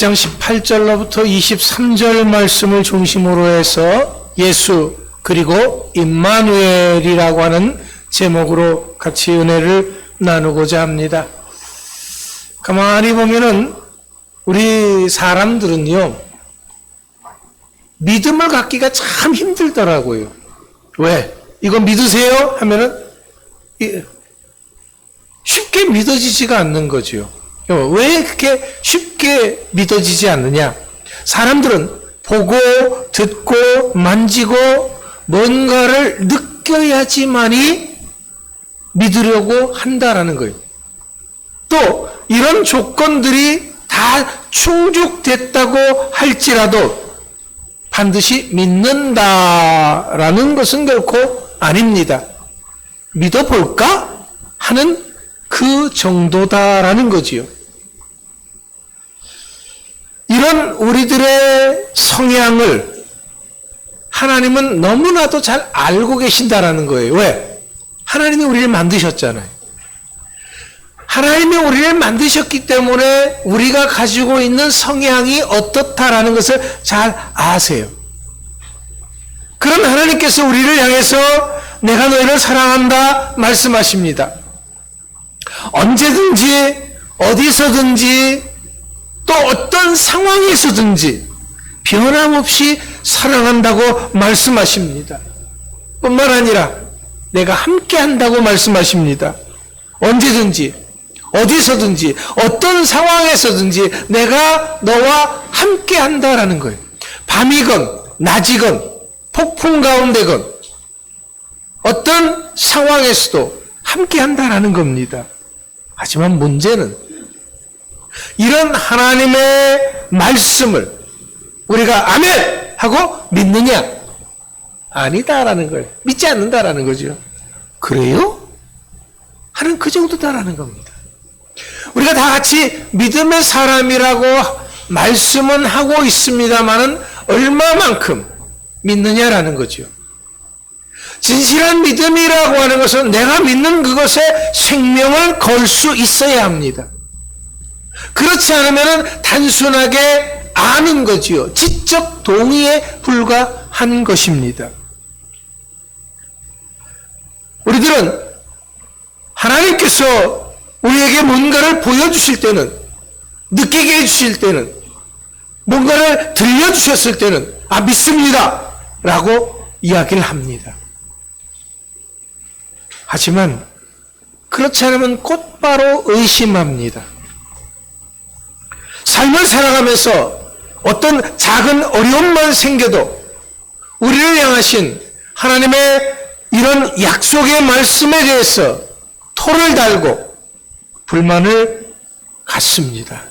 장 18절로부터 23절 말씀을 중심으로 해서 예수 그리고 임마누엘이라고 하는 제목으로 같이 은혜를 나누고자 합니다. 가만히 보면은 우리 사람들은요, 믿음을 갖기가 참 힘들더라고요. 왜? 이거 믿으세요? 하면은 쉽게 믿어지지가 않는 거죠. 왜 그렇게 쉽게 믿어지지 않느냐? 사람들은 보고 듣고 만지고 뭔가를 느껴야지만이 믿으려고 한다라는 거예요. 또 이런 조건들이 다 충족됐다고 할지라도 반드시 믿는다라는 것은 결코 아닙니다. 믿어볼까? 하는 그 정도다라는 거지요. 이런 우리들의 성향을 하나님은 너무나도 잘 알고 계신다라는 거예요. 왜? 하나님이 우리를 만드셨잖아요. 하나님이 우리를 만드셨기 때문에 우리가 가지고 있는 성향이 어떻다라는 것을 잘 아세요. 그럼 하나님께서 우리를 향해서 내가 너희를 사랑한다 말씀하십니다. 언제든지 어디서든지 또 어떤 상황에서든지 변함없이 사랑한다고 말씀하십니다. 뿐만 아니라 내가 함께 한다고 말씀하십니다. 언제든지 어디서든지 어떤 상황에서든지 내가 너와 함께 한다라는 거예요. 밤이건 낮이건 폭풍 가운데건 어떤 상황에서도 함께 한다라는 겁니다. 하지만 문제는 이런 하나님의 말씀을 우리가 아멘! 하고 믿느냐? 아니다라는 거예요. 믿지 않는다라는 거죠. 그래요? 하는 그 정도다라는 겁니다. 우리가 다 같이 믿음의 사람이라고 말씀은 하고 있습니다만은 얼마만큼 믿느냐라는 거죠. 진실한 믿음이라고 하는 것은 내가 믿는 그것에 생명을 걸 수 있어야 합니다. 그렇지 않으면 단순하게 아는 거지요. 지적 동의에 불과한 것입니다. 우리들은 하나님께서 우리에게 뭔가를 보여주실 때는, 느끼게 해주실 때는, 뭔가를 들려주셨을 때는 믿습니다 라고 이야기를 합니다. 하지만 그렇지 않으면 곧바로 의심합니다. 삶을 살아가면서 어떤 작은 어려움만 생겨도 우리를 향하신 하나님의 이런 약속의 말씀에 대해서 토를 달고 불만을 갖습니다.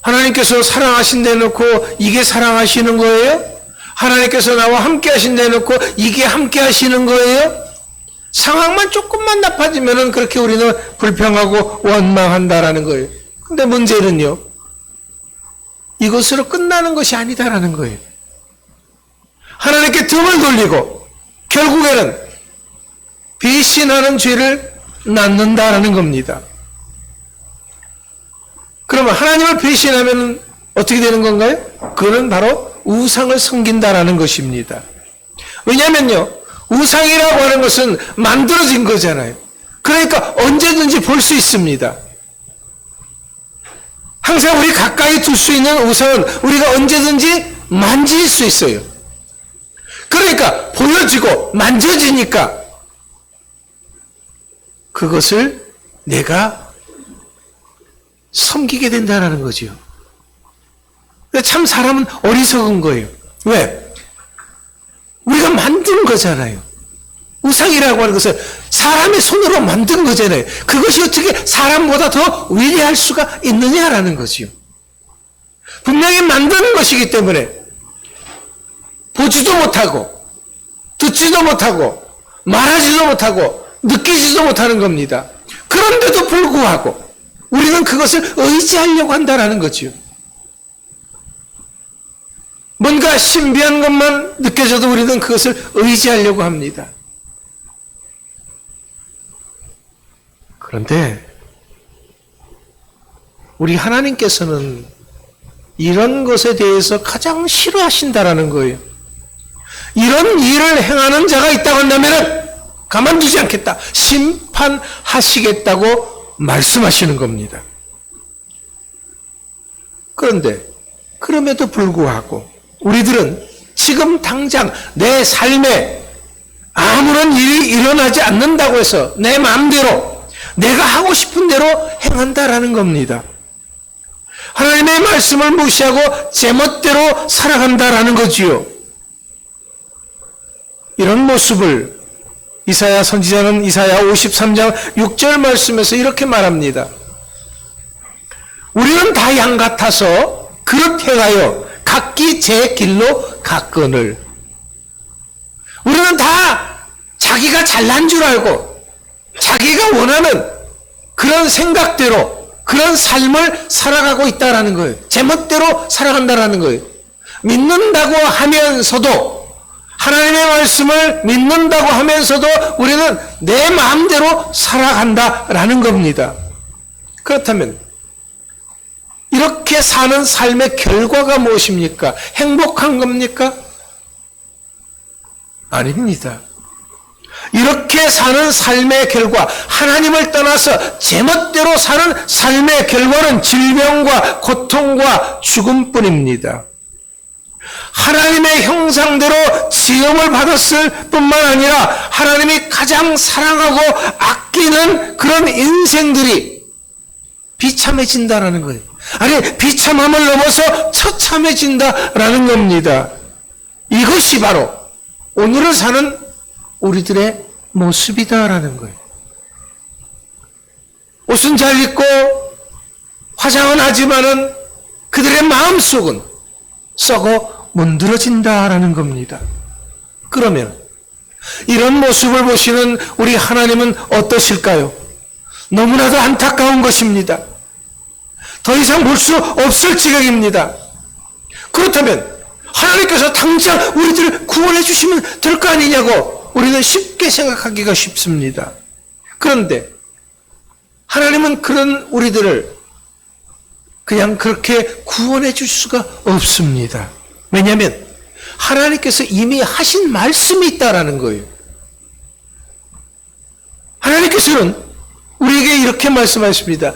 하나님께서 사랑하신다 해놓고 이게 사랑하시는 거예요? 하나님께서 나와 함께 하신다 해놓고 이게 함께 하시는 거예요? 상황만 조금만 나빠지면 그렇게 우리는 불평하고 원망한다라는 거예요. 근데 문제는요, 이것으로 끝나는 것이 아니다라는 거예요. 하나님께 등을 돌리고 결국에는 배신하는 죄를 낳는다라는 겁니다. 그러면 하나님을 배신하면 어떻게 되는 건가요? 그거는 바로 우상을 섬긴다라는 것입니다. 왜냐면요, 우상이라고 하는 것은 만들어진 거잖아요. 그러니까 언제든지 볼 수 있습니다. 항상 우리 가까이 둘 수 있는 우상은 우리가 언제든지 만질 수 있어요. 그러니까 보여지고 만져지니까 그것을 내가 섬기게 된다는 거죠. 참 사람은 어리석은 거예요. 왜? 우리가 만든 거잖아요. 우상이라고 하는 것은 사람의 손으로 만든 거잖아요. 그것이 어떻게 사람보다 더 위대할 수가 있느냐라는 거지요. 분명히 만드는 것이기 때문에 보지도 못하고 듣지도 못하고 말하지도 못하고 느끼지도 못하는 겁니다. 그런데도 불구하고 우리는 그것을 의지하려고 한다는 거지요. 뭔가 신비한 것만 느껴져도 우리는 그것을 의지하려고 합니다. 그런데 우리 하나님께서는 이런 것에 대해서 가장 싫어하신다라는 거예요. 이런 일을 행하는 자가 있다고 한다면 가만두지 않겠다. 심판하시겠다고 말씀하시는 겁니다. 그런데 그럼에도 불구하고 우리들은 지금 당장 내 삶에 아무런 일이 일어나지 않는다고 해서 내 마음대로 내가 하고 싶은 대로 행한다라는 겁니다. 하나님의 말씀을 무시하고 제멋대로 살아간다라는 거지요. 이런 모습을 이사야 선지자는 이사야 53장 6절 말씀에서 이렇게 말합니다. 우리는 다 양 같아서 그릇 행하여 각기 제 길로 갔거늘. 우리는 다 자기가 잘난 줄 알고 자기가 원하는 그런 생각대로 그런 삶을 살아가고 있다라는 거예요. 제멋대로 살아간다라는 거예요. 믿는다고 하면서도 하나님의 말씀을 믿는다고 하면서도 우리는 내 마음대로 살아간다라는 겁니다. 그렇다면 이렇게 사는 삶의 결과가 무엇입니까? 행복한 겁니까? 아닙니다. 이렇게 사는 삶의 결과, 하나님을 떠나서 제멋대로 사는 삶의 결과는 질병과 고통과 죽음뿐입니다. 하나님의 형상대로 지음을 받았을 뿐만 아니라 하나님이 가장 사랑하고 아끼는 그런 인생들이 비참해진다라는 거예요. 아니, 비참함을 넘어서 처참해진다라는 겁니다. 이것이 바로 오늘을 사는 우리들의 모습이다라는 거예요. 옷은 잘 입고 화장은 하지만은 그들의 마음속은 썩어 문드러진다라는 겁니다. 그러면 이런 모습을 보시는 우리 하나님은 어떠실까요? 너무나도 안타까운 것입니다. 더 이상 볼 수 없을 지경입니다. 그렇다면 하나님께서 당장 우리들을 구원해 주시면 될 거 아니냐고 우리는 쉽게 생각하기가 쉽습니다. 그런데 하나님은 그런 우리들을 그냥 그렇게 구원해 줄 수가 없습니다. 왜냐하면 하나님께서 이미 하신 말씀이 있다라는 거예요. 하나님께서는 우리에게 이렇게 말씀하십니다.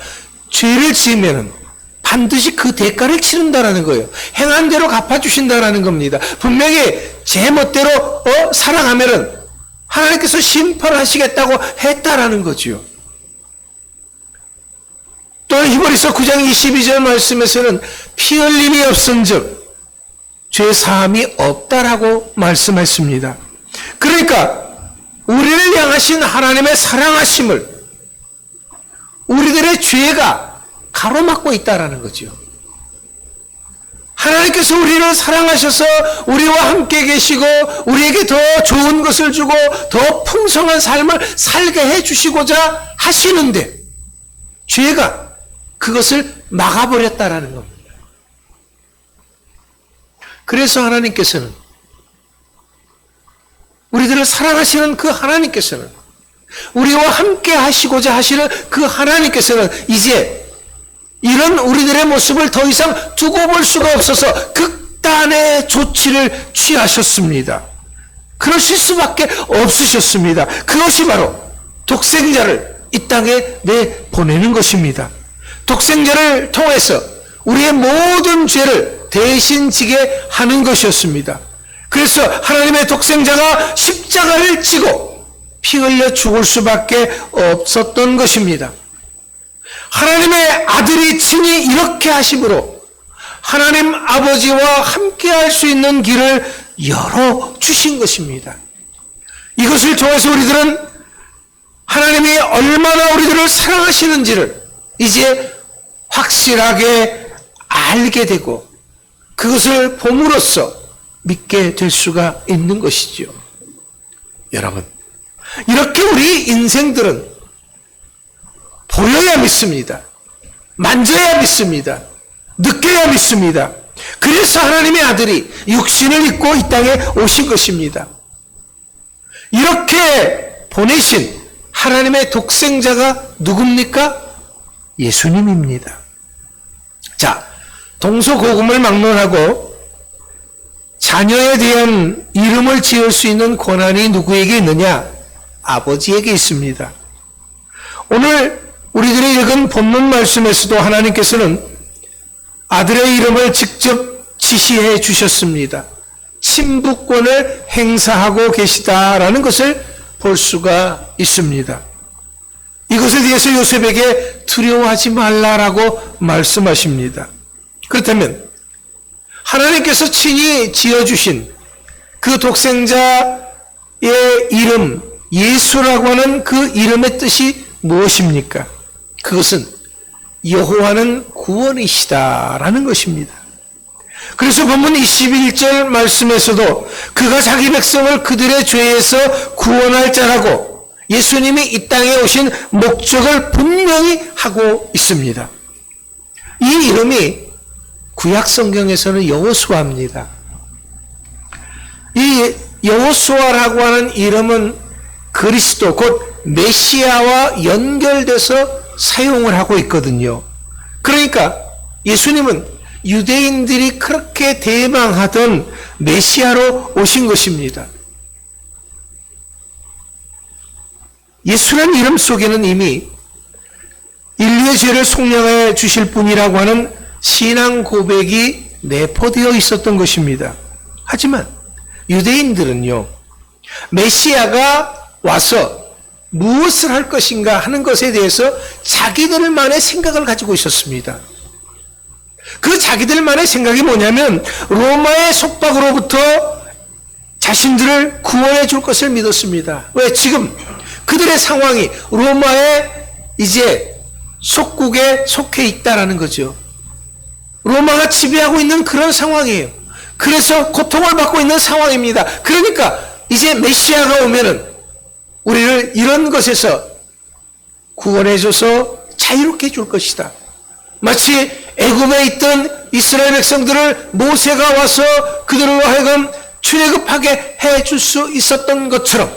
죄를 지으면 반드시 그 대가를 치른다라는 거예요. 행한 대로 갚아주신다라는 겁니다. 분명히 제 멋대로 살아가면은 하나님께서 심판하시겠다고 했다라는 거지요. 또 히브리서 9장 22절 말씀에서는 피 흘림이 없은즉 죄 사함이 없다라고 말씀했습니다. 그러니까 우리를 향하신 하나님의 사랑하심을 우리들의 죄가 가로막고 있다라는 거죠. 하나님께서 우리를 사랑하셔서 우리와 함께 계시고 우리에게 더 좋은 것을 주고 더 풍성한 삶을 살게 해주시고자 하시는데 죄가 그것을 막아버렸다라는 겁니다. 그래서 하나님께서는 우리들을 사랑하시는 그 하나님께서는 우리와 함께 하시고자 하시는 그 하나님께서는 이제 이런 우리들의 모습을 더 이상 두고 볼 수가 없어서 극단의 조치를 취하셨습니다. 그러실 수밖에 없으셨습니다. 그것이 바로 독생자를 이 땅에 내보내는 것입니다. 독생자를 통해서 우리의 모든 죄를 대신 지게 하는 것이었습니다. 그래서 하나님의 독생자가 십자가를 지고 피 흘려 죽을 수밖에 없었던 것입니다. 하나님의 아들이 친히 이렇게 하심으로 하나님 아버지와 함께 할 수 있는 길을 열어주신 것입니다. 이것을 통해서 우리들은 하나님이 얼마나 우리들을 사랑하시는지를 이제 확실하게 알게 되고 그것을 봄으로써 믿게 될 수가 있는 것이죠. 여러분, 이렇게 우리 인생들은 보여야 믿습니다. 만져야 믿습니다. 느껴야 믿습니다. 그래서 하나님의 아들이 육신을 입고 이 땅에 오신 것입니다. 이렇게 보내신 하나님의 독생자가 누굽니까? 예수님입니다. 자, 동서고금을 막론하고 자녀에 대한 이름을 지을 수 있는 권한이 누구에게 있느냐? 아버지에게 있습니다. 오늘 우리들이 읽은 본문 말씀에서도 하나님께서는 아들의 이름을 직접 지시해 주셨습니다. 친부권을 행사하고 계시다라는 것을 볼 수가 있습니다. 이것에 대해서 요셉에게 두려워하지 말라라고 말씀하십니다. 그렇다면 하나님께서 친히 지어주신 그 독생자의 이름 예수라고 하는 그 이름의 뜻이 무엇입니까? 그것은 여호와는 구원이시다라는 것입니다. 그래서 본문 21절 말씀에서도 그가 자기 백성을 그들의 죄에서 구원할 자라고 예수님이 이 땅에 오신 목적을 분명히 하고 있습니다. 이 이름이 구약 성경에서는 여호수아입니다. 이 여호수아라고 하는 이름은 그리스도 곧 메시아와 연결돼서 사용을 하고 있거든요. 그러니까 예수님은 유대인들이 그렇게 대망하던 메시아로 오신 것입니다. 예수라는 이름 속에는 이미 인류의 죄를 속량해 주실 분이라고 하는 신앙 고백이 내포되어 있었던 것입니다. 하지만 유대인들은요, 메시아가 와서 무엇을 할 것인가 하는 것에 대해서 자기들만의 생각을 가지고 있었습니다. 그 자기들만의 생각이 뭐냐면 로마의 속박으로부터 자신들을 구원해 줄 것을 믿었습니다. 왜? 지금 그들의 상황이 로마의 이제 속국에 속해 있다라는 거죠. 로마가 지배하고 있는 그런 상황이에요. 그래서 고통을 받고 있는 상황입니다. 그러니까 이제 메시아가 오면은 우리를 이런 것에서 구원해줘서 자유롭게 해줄 것이다. 마치 애굽에 있던 이스라엘 백성들을 모세가 와서 그들로 하여금 출애굽하게 해줄 수 있었던 것처럼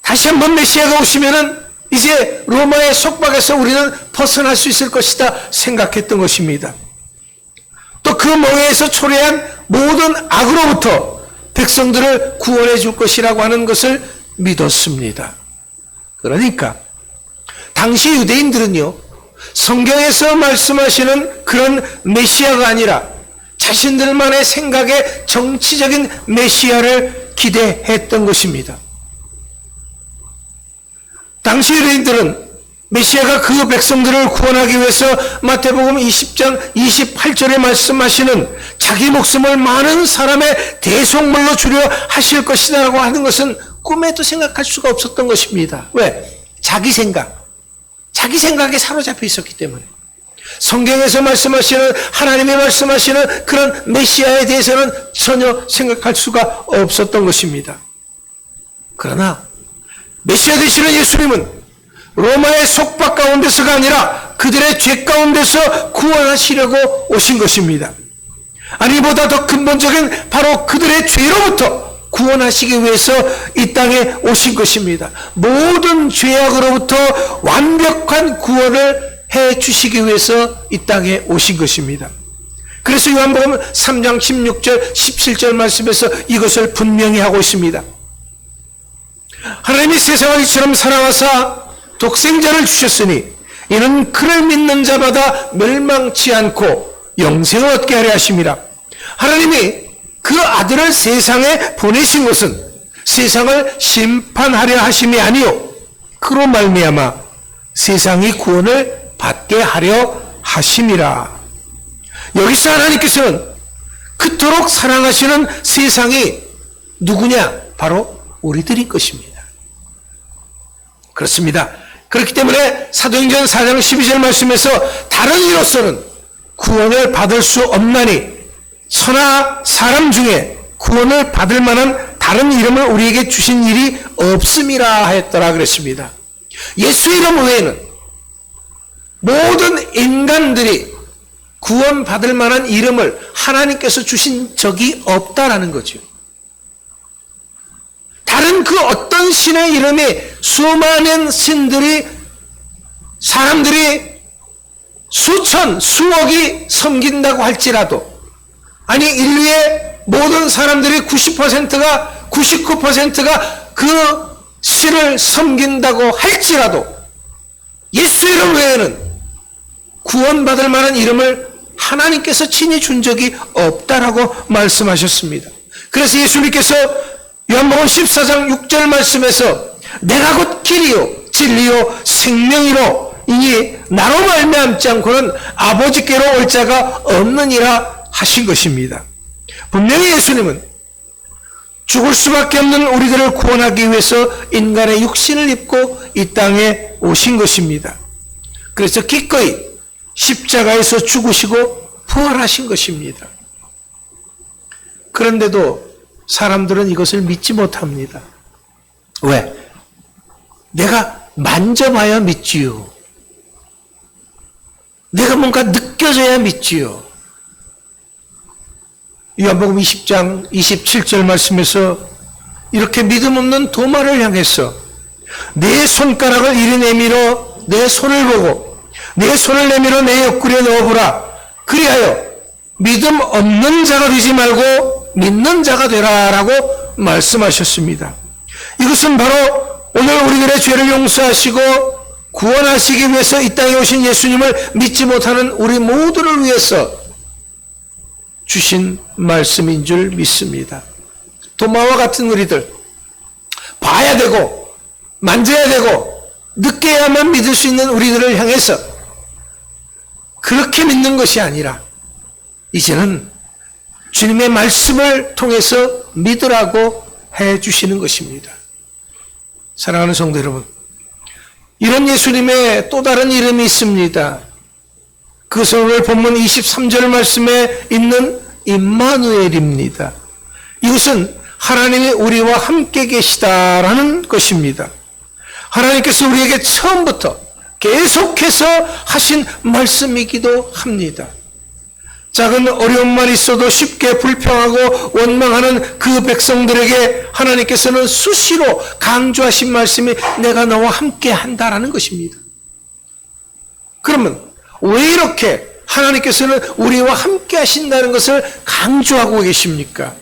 다시 한번 메시아가 오시면은 이제 로마의 속박에서 우리는 벗어날 수 있을 것이다 생각했던 것입니다. 또 그 멍에에서 초래한 모든 악으로부터 백성들을 구원해 줄 것이라고 하는 것을 믿었습니다. 그러니까 당시 유대인들은요, 성경에서 말씀하시는 그런 메시아가 아니라 자신들만의 생각에 정치적인 메시아를 기대했던 것입니다. 당시 유대인들은 메시아가 그 백성들을 구원하기 위해서 마태복음 20장 28절에 말씀하시는 자기 목숨을 많은 사람의 대속물로 주려 하실 것이라고 하는 것은 꿈에도 생각할 수가 없었던 것입니다. 왜? 자기 생각에 사로잡혀 있었기 때문에. 성경에서 말씀하시는, 하나님이 말씀하시는 그런 메시아에 대해서는 전혀 생각할 수가 없었던 것입니다. 그러나 메시아 되시는 예수님은 로마의 속박 가운데서가 아니라 그들의 죄 가운데서 구원하시려고 오신 것입니다. 아니, 보다 더 근본적인 바로 그들의 죄로부터 구원하시기 위해서 이 땅에 오신 것입니다. 모든 죄악으로부터 완벽한 구원을 해 주시기 위해서 이 땅에 오신 것입니다. 그래서 요한복음 3장 16절 17절 말씀에서 이것을 분명히 하고 있습니다. 하나님이 세상을 이처럼 사랑하사 독생자를 주셨으니 이는 그를 믿는 자마다 멸망치 않고 영생을 얻게 하려 하심이라. 하나님이 그 아들을 세상에 보내신 것은 세상을 심판하려 하심이 아니요 그로 말미암아 세상이 구원을 받게 하려 하심이라. 여기서 하나님께서는 그토록 사랑하시는 세상이 누구냐? 바로 우리들인 것입니다. 그렇습니다. 그렇기 때문에 사도행전 4장 12절 말씀에서 다른 이로서는 구원을 받을 수 없나니 천하 사람 중에 구원을 받을 만한 다른 이름을 우리에게 주신 일이 없음이라 하였더라 그랬습니다. 예수 이름 외에는 모든 인간들이 구원받을 만한 이름을 하나님께서 주신 적이 없다라는 거죠. 다른 그 어떤 신의 이름에 수많은 신들이 사람들이 수천, 수억이 섬긴다고 할지라도, 아니 인류의 모든 사람들이 90%가 99%가 그 신을 섬긴다고 할지라도 예수 이름 외에는 구원받을 만한 이름을 하나님께서 친히 준 적이 없다라고 말씀하셨습니다. 그래서 예수님께서 요한복음 14장 6절 말씀에서 내가 곧 길이요 진리요 생명이로 이니 나로 말미암지 않고는 아버지께로 올 자가 없느니라 하신 것입니다. 분명히 예수님은 죽을 수밖에 없는 우리들을 구원하기 위해서 인간의 육신을 입고 이 땅에 오신 것입니다. 그래서 기꺼이 십자가에서 죽으시고 부활하신 것입니다. 그런데도 사람들은 이것을 믿지 못합니다. 왜? 내가 만져봐야 믿지요. 내가 뭔가 느껴져야 믿지요. 요한복음 20장 27절 말씀에서 이렇게 믿음 없는 도마를 향해서 내 손가락을 이리 내밀어 내 손을 보고 내 손을 내밀어 내 옆구리에 넣어보라. 그리하여 믿음 없는 자가 되지 말고 믿는 자가 되라라고 말씀하셨습니다. 이것은 바로 오늘 우리들의 죄를 용서하시고 구원하시기 위해서 이 땅에 오신 예수님을 믿지 못하는 우리 모두를 위해서 주신 말씀인 줄 믿습니다. 도마와 같은 우리들, 봐야 되고 만져야 되고 느껴야만 믿을 수 있는 우리들을 향해서 그렇게 믿는 것이 아니라 이제는 주님의 말씀을 통해서 믿으라고 해주시는 것입니다. 사랑하는 성도 여러분, 이런 예수님의 또 다른 이름이 있습니다. 그것은 오늘 본문 23절 말씀에 있는 임마누엘입니다. 이것은 하나님이 우리와 함께 계시다라는 것입니다. 하나님께서 우리에게 처음부터 계속해서 하신 말씀이기도 합니다. 작은 어려움만 있어도 쉽게 불평하고 원망하는 그 백성들에게 하나님께서는 수시로 강조하신 말씀이 내가 너와 함께 한다라는 것입니다. 그러면 왜 이렇게 하나님께서는 우리와 함께 하신다는 것을 강조하고 계십니까?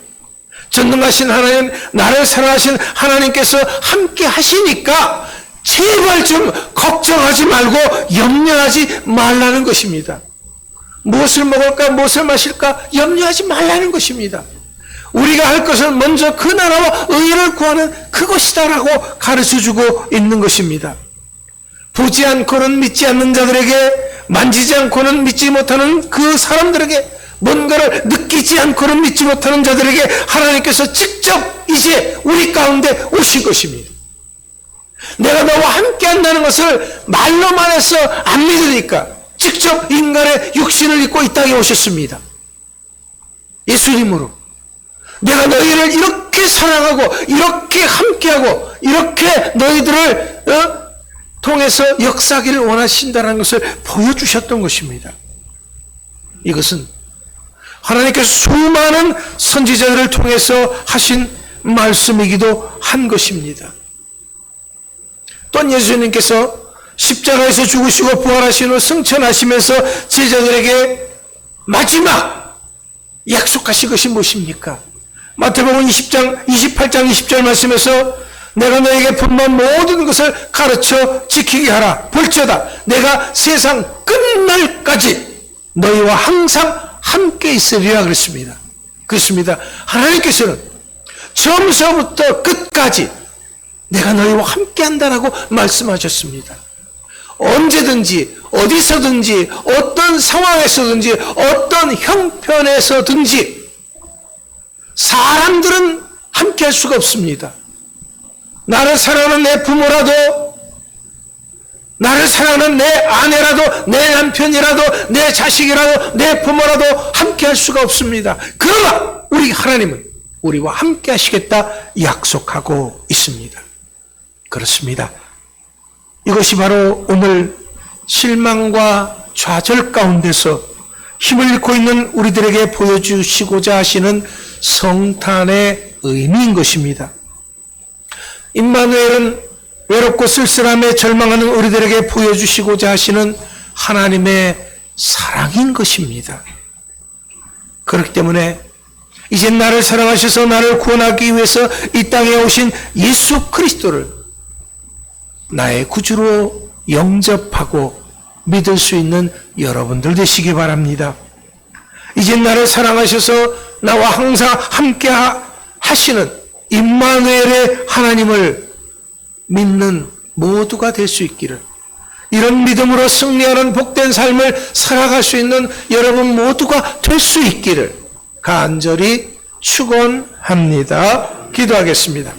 전능하신 하나님, 나를 사랑하신 하나님께서 함께 하시니까 제발 좀 걱정하지 말고 염려하지 말라는 것입니다. 무엇을 먹을까, 무엇을 마실까 염려하지 말라는 것입니다. 우리가 할 것은 먼저 그 나라와 의를 구하는 그것이다라고 가르쳐주고 있는 것입니다. 보지 않고는 믿지 않는 자들에게, 만지지 않고는 믿지 못하는 그 사람들에게, 뭔가를 느끼지 않고는 믿지 못하는 자들에게 하나님께서 직접 이제 우리 가운데 오신 것입니다. 내가 너와 함께 한다는 것을 말로만 해서 안 믿으니까 직접 인간의 육신을 입고 이 땅에 오셨습니다. 예수님으로. 내가 너희를 이렇게 사랑하고 이렇게 함께하고 이렇게 너희들을 통해서 역사하기를 원하신다는 것을 보여주셨던 것입니다. 이것은 하나님께서 수많은 선지자들을 통해서 하신 말씀이기도 한 것입니다. 또한 예수님께서 십자가에서 죽으시고 부활하신 후 승천하시면서 제자들에게 마지막 약속하신 것이 무엇입니까? 마태복음 28장 20절 말씀에서 내가 너에게 분만 모든 것을 가르쳐 지키게 하라. 볼지어다 내가 세상 끝날까지 너희와 항상 함께 있으리라 그랬습니다. 그렇습니다. 하나님께서는 처음서부터 끝까지 내가 너희와 함께 한다라고 말씀하셨습니다. 언제든지 어디서든지 어떤 상황에서든지 어떤 형편에서든지 사람들은 함께 할 수가 없습니다. 나를 사랑하는 내 부모라도, 나를 사랑하는 내 아내라도, 내 남편이라도, 내 자식이라도, 내 부모라도 함께 할 수가 없습니다. 그러나 우리 하나님은 우리와 함께 하시겠다 약속하고 있습니다. 그렇습니다. 이것이 바로 오늘 실망과 좌절 가운데서 힘을 잃고 있는 우리들에게 보여주시고자 하시는 성탄의 의미인 것입니다. 임마누엘은 외롭고 쓸쓸함에 절망하는 우리들에게 보여주시고자 하시는 하나님의 사랑인 것입니다. 그렇기 때문에 이제 나를 사랑하셔서 나를 구원하기 위해서 이 땅에 오신 예수 그리스도를 나의 구주로 영접하고 믿을 수 있는 여러분들 되시기 바랍니다. 이제 나를 사랑하셔서 나와 항상 함께 하시는 임마누엘의 하나님을 믿는 모두가 될 수 있기를, 이런 믿음으로 승리하는 복된 삶을 살아갈 수 있는 여러분 모두가 될 수 있기를 간절히 축원합니다. 기도하겠습니다.